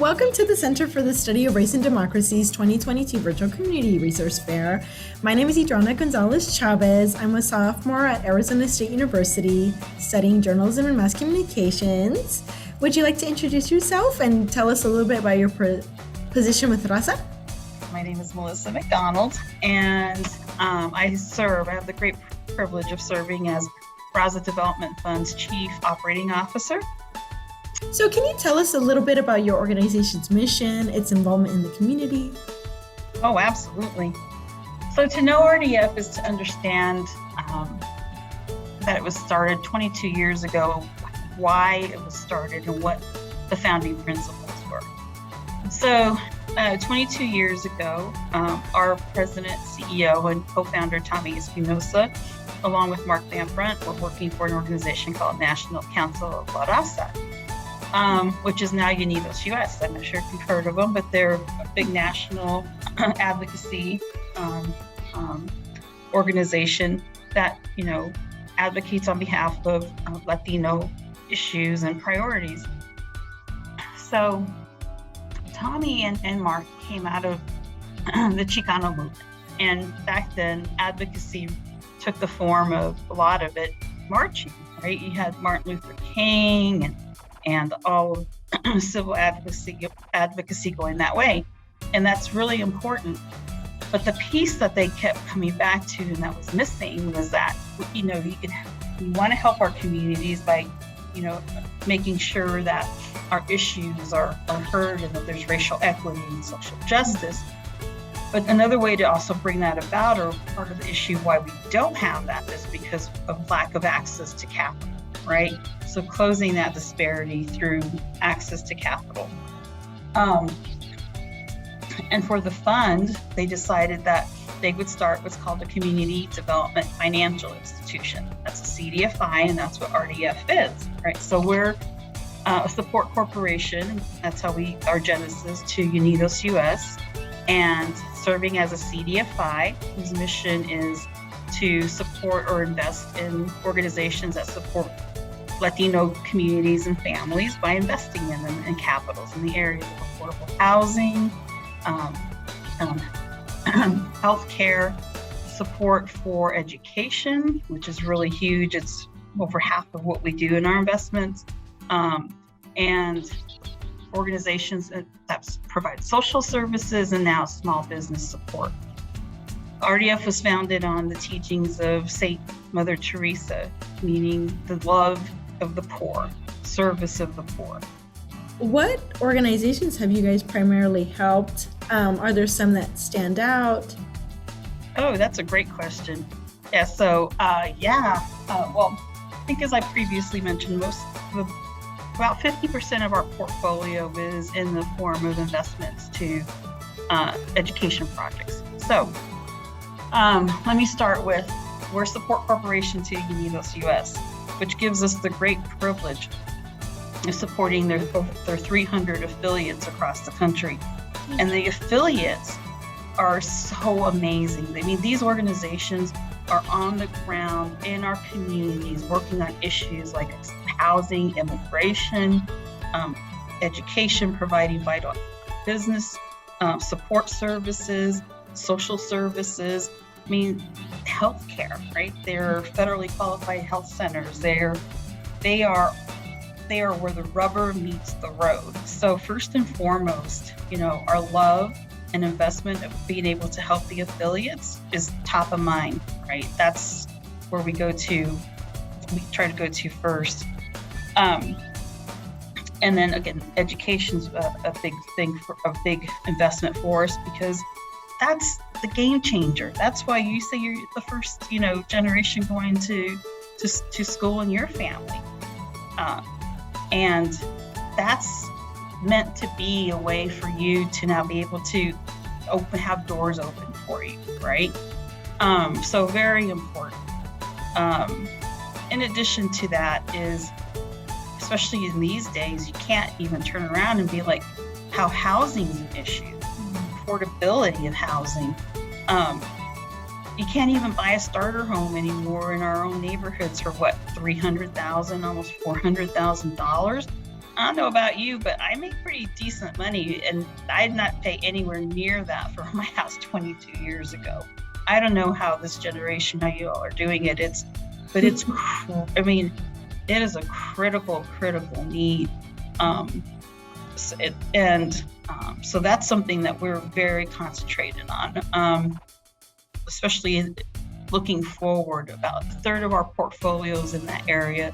Welcome to the Center for the Study of Race and Democracy's 2022 Virtual Community Resource Fair. My name is Idrona Gonzalez Chavez. I'm a sophomore at Arizona State University studying journalism and mass communications. Would you like to introduce yourself and tell us a little bit about your position with RAZA? My name is Melissa McDonald, and I have the great privilege of serving as RAZA Development Fund's Chief Operating Officer. So can you tell us a little bit about your organization's mission, its involvement in the community? Oh, absolutely. So to know RDF is to understand that it was started 22 years ago, why it was started, and what the founding principles were. So 22 years ago, our president, CEO, and co-founder, Tommy Espinosa, along with Mark Van Brunt, were working for an organization called National Council of RAZA, which is now Unidos US. I'm not sure if you've heard of them, but they're a big national advocacy organization that, advocates on behalf of Latino issues and priorities. So Tommy and Mark came out of the Chicano movement. And back then, advocacy took the form of a lot of it marching, right? You had Martin Luther King and all of civil advocacy going that way. And that's really important. But the piece that they kept coming back to and that was missing was that, we want to help our communities by, making sure that our issues are heard and that there's racial equity and social justice. But another way to also bring that about, or part of the issue why we don't have that, is because of lack of access to capital. Right? So closing that disparity through access to capital. And for the fund, they decided that they would start what's called a Community Development Financial Institution. That's a CDFI, and that's what RDF is, right? So we're a support corporation. That's how our genesis to Unidos US, and serving as a CDFI, whose mission is to support or invest in organizations that support Latino communities and families by investing in them in capitals in the areas of affordable housing, healthcare, support for education, which is really huge. It's over half of what we do in our investments, and organizations that provide social services and now small business support. RDF was founded on the teachings of Saint Mother Teresa, meaning the love of the poor, service of the poor. What organizations have you guys primarily helped? Are there some that stand out? Oh, that's a great question. Yeah, so well, I think as I previously mentioned, about 50% of our portfolio is in the form of investments to education projects. So let me start with, we're a support corporation to Unidos US, which gives us the great privilege of supporting their 300 affiliates across the country. And the affiliates are so amazing. I mean, these organizations are on the ground in our communities working on issues like housing, immigration, education, providing vital business, support services, social services. I mean, healthcare, right? They're federally qualified health centers. They are where the rubber meets the road. So first and foremost, our love and investment of being able to help the affiliates is top of mind, right? That's where we try to go to first. And then again, education's a big thing, a big investment for us, because that's the game changer. That's why you say you're the first, generation going to school in your family. And that's meant to be a way for you to now be able to have doors open for you, right? So very important. In addition to that is, especially in these days, you can't even turn around and be like, how housing is an issue, affordability of housing. You can't even buy a starter home anymore in our own neighborhoods for $300,000, almost $400,000. I don't know about you, but I make pretty decent money, and I did not pay anywhere near that for my house 22 years ago. I don't know how this generation, how you all are doing it. I mean, it is a critical need. So that's something that we're very concentrated on, especially looking forward. About a third of our portfolios in that area.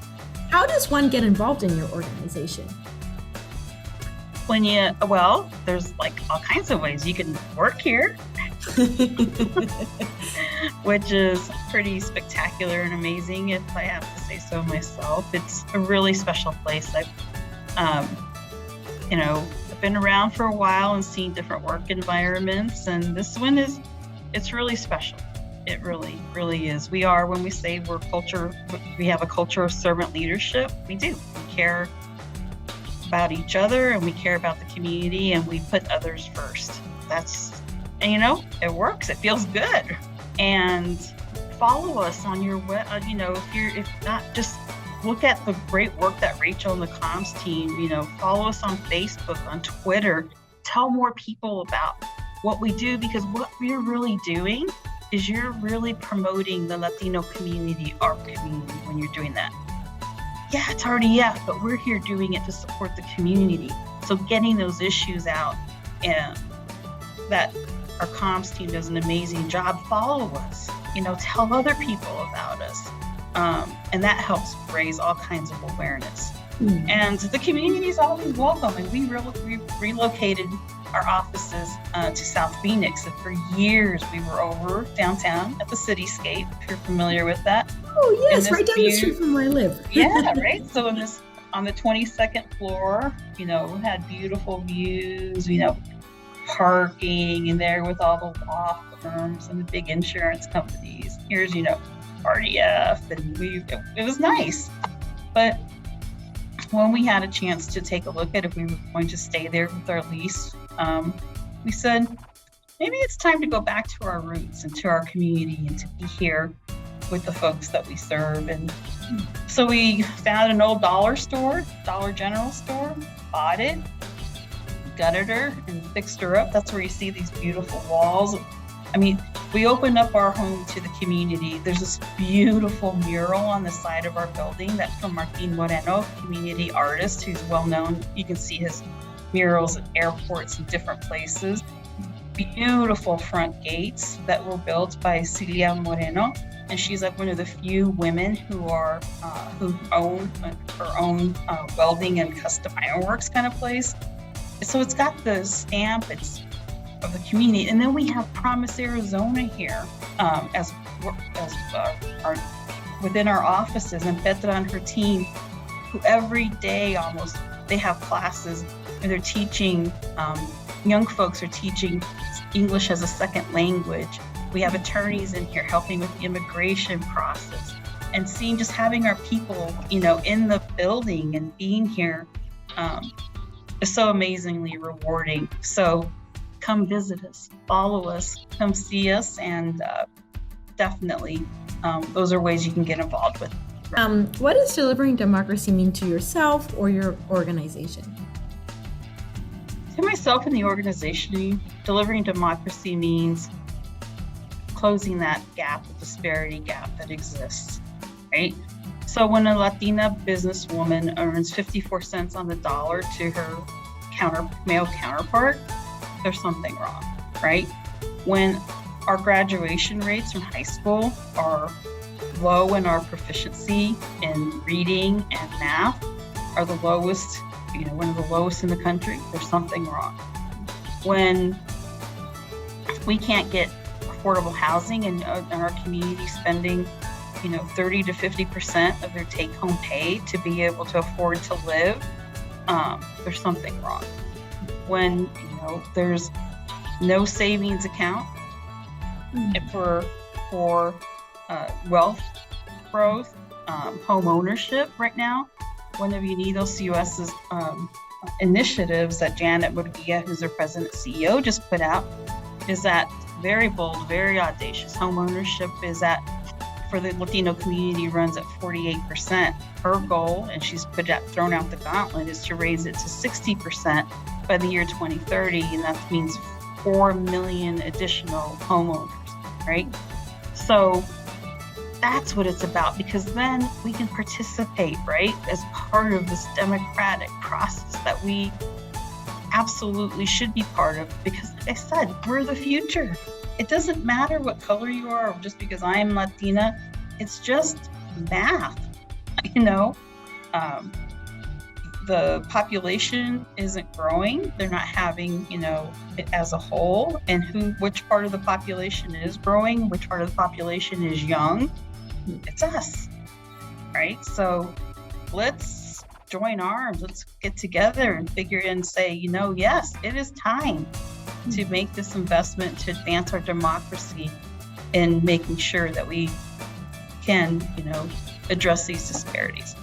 How does one get involved in your organization? There's like all kinds of ways. You can work here, which is pretty spectacular and amazing, if I have to say so myself. It's a really special place. I've been around for a while and seen different work environments, and this one it's really special. It really, really is. We are, when we say we have a culture of servant leadership, we do. We care about each other, and we care about the community, and we put others first. It works. It feels good. And follow us on your web. If not, just look at the great work that Rachel and the comms team. Follow us on Facebook, on Twitter. Tell more people about what we do, because what we're really doing is you're really promoting the Latino community, our community, when you're doing that. Yeah, it's RDF, but we're here doing it to support the community. So getting those issues out, and that our comms team does an amazing job. Follow us, tell other people about us. And that helps raise all kinds of awareness. Mm-hmm. And the community is always welcome. And we relocated our offices to South Phoenix. And for years, we were over downtown at the Cityscape, if you're familiar with that. Oh, yes, right down the street from where I live. Yeah, right. So on the 22nd floor, we had beautiful views, parking in there with all the law firms and the big insurance companies. Here's, RDF, and it was nice. But when we had a chance to take a look at if we were going to stay there with our lease, we said, maybe it's time to go back to our roots and to our community and to be here with the folks that we serve. And so we found an old Dollar General store, bought it, gutted her, and fixed her up. That's where you see these beautiful walls. We opened up our home to the community. There's this beautiful mural on the side of our building that's from Martin Moreno, community artist who's well known. You can see his murals at airports and different places. Beautiful front gates that were built by Celia Moreno, and she's like one of the few women who own her own welding and custom ironworks kind of place. So it's got the stamp of the community. And then we have Promise Arizona here as within our offices, and Petra and her team, who every day almost they have classes and they're teaching, young folks are teaching English as a second language. We have attorneys in here helping with the immigration process, and just having our people, in the building and being here is so amazingly rewarding. So come visit us, follow us, come see us, and definitely those are ways you can get involved with. What does delivering democracy mean to yourself or your organization? To myself and the organization, delivering democracy means closing that gap, the disparity gap that exists, right? So when a Latina businesswoman earns 54 cents on the dollar to her male counterpart, there's something wrong, right? When our graduation rates from high school are low and our proficiency in reading and math are the lowest, one of the lowest in the country, there's something wrong. When we can't get affordable housing and our community spending, 30 to 50% of their take-home pay to be able to afford to live, there's something wrong. When there's no savings account for wealth growth, home ownership right now. One of Unidos CUS's initiatives that Janet Murguia, who's their president CEO, just put out is that very bold, very audacious. Home ownership is at for the Latino community runs at 48%. Her goal, and she's thrown out the gauntlet, is to raise it to 60% by the year 2030, and that means 4 million additional homeowners, right? So that's what it's about, because then we can participate, right, as part of this democratic process that we absolutely should be part of, because like I said, we're the future. It doesn't matter what color you are, or just because I'm Latina, it's just math, you know? The population isn't growing. They're not having, you know, it as a whole, and which part of the population is growing, which part of the population is young. It's us, right? So let's join arms. Let's get together and figure and say, you know, yes, it is time to make this investment to advance our democracy and making sure that we can, you know, address these disparities.